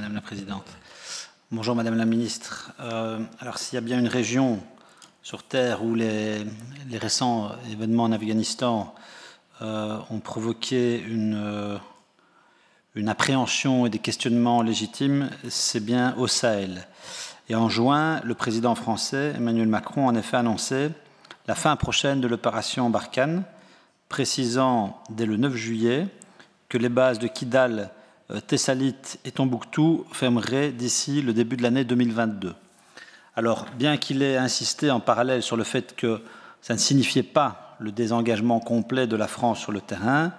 Madame la Présidente. Bonjour Madame la Ministre. Alors s'il y a bien une région sur Terre où les récents événements en Afghanistan ont provoqué une appréhension et des questionnements légitimes, c'est bien au Sahel. Et en juin, le président français Emmanuel Macron a en effet annoncé la fin prochaine de l'opération Barkhane, précisant dès le 9 juillet que les bases de Kidal, Tessalit et Tombouctou fermeraient d'ici le début de l'année 2022. Alors, bien qu'il ait insisté en parallèle sur le fait que ça ne signifiait pas le désengagement complet de la France sur le terrain,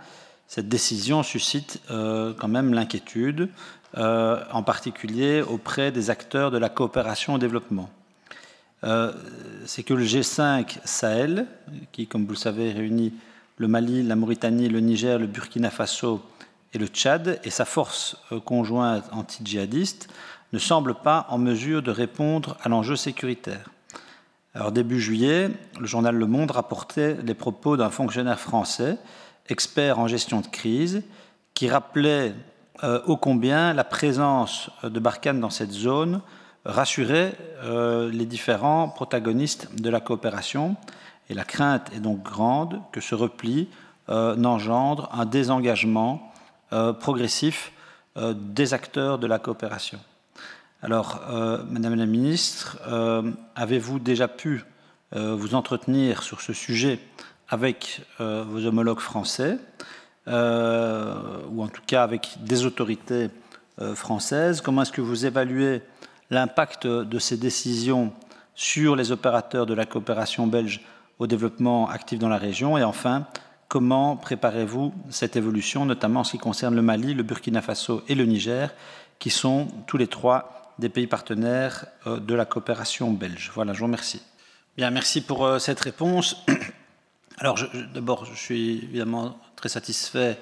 cette décision suscite quand même l'inquiétude, en particulier auprès des acteurs de la coopération au développement. C'est que le G5 Sahel, qui, comme vous le savez, réunit le Mali, la Mauritanie, le Niger, le Burkina Faso et le Tchad, et sa force conjointe anti-djihadiste, ne semble pas en mesure de répondre à l'enjeu sécuritaire. Alors, début juillet, le journal Le Monde rapportait les propos d'un fonctionnaire français, expert en gestion de crise, qui rappelait ô combien la présence de Barkhane dans cette zone rassurait les différents protagonistes de la coopération. Et la crainte est donc grande que ce repli n'engendre un désengagement progressif des acteurs de la coopération. Alors, Madame la Ministre, avez-vous déjà pu vous entretenir sur ce sujet avec vos homologues français, ou en tout cas avec des autorités françaises? Comment est-ce que vous évaluez l'impact de ces décisions sur les opérateurs de la coopération belge au développement actif dans la région? Et enfin, comment préparez-vous cette évolution, notamment en ce qui concerne le Mali, le Burkina Faso et le Niger, qui sont tous les trois des pays partenaires de la coopération belge? Voilà, je vous remercie. Bien, merci pour cette réponse. Alors, d'abord, je suis évidemment très satisfait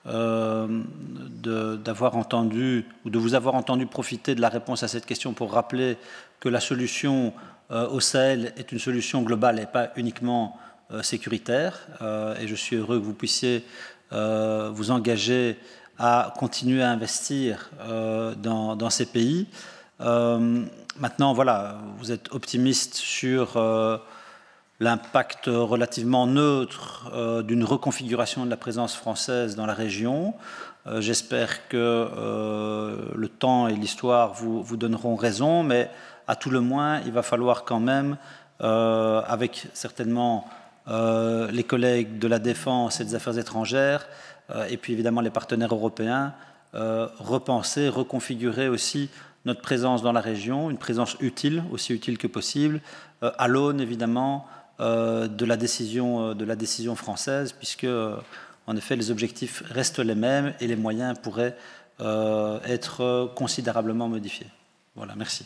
d'avoir entendu, ou de vous avoir entendu profiter de la réponse à cette question pour rappeler que la solution au Sahel est une solution globale et pas uniquement sécuritaire. Et je suis heureux que vous puissiez vous engager à continuer à investir dans ces pays. Maintenant, voilà, vous êtes optimiste sur l'impact relativement neutre d'une reconfiguration de la présence française dans la région. J'espère que le temps et l'histoire vous donneront raison, mais à tout le moins, il va falloir quand même, avec certainement les collègues de la Défense et des Affaires étrangères, et puis évidemment les partenaires européens, repenser, reconfigurer aussi notre présence dans la région, une présence utile, aussi utile que possible, à l'aune évidemment de la décision française, puisque en effet les objectifs restent les mêmes et les moyens pourraient être considérablement modifiés. Voilà, merci.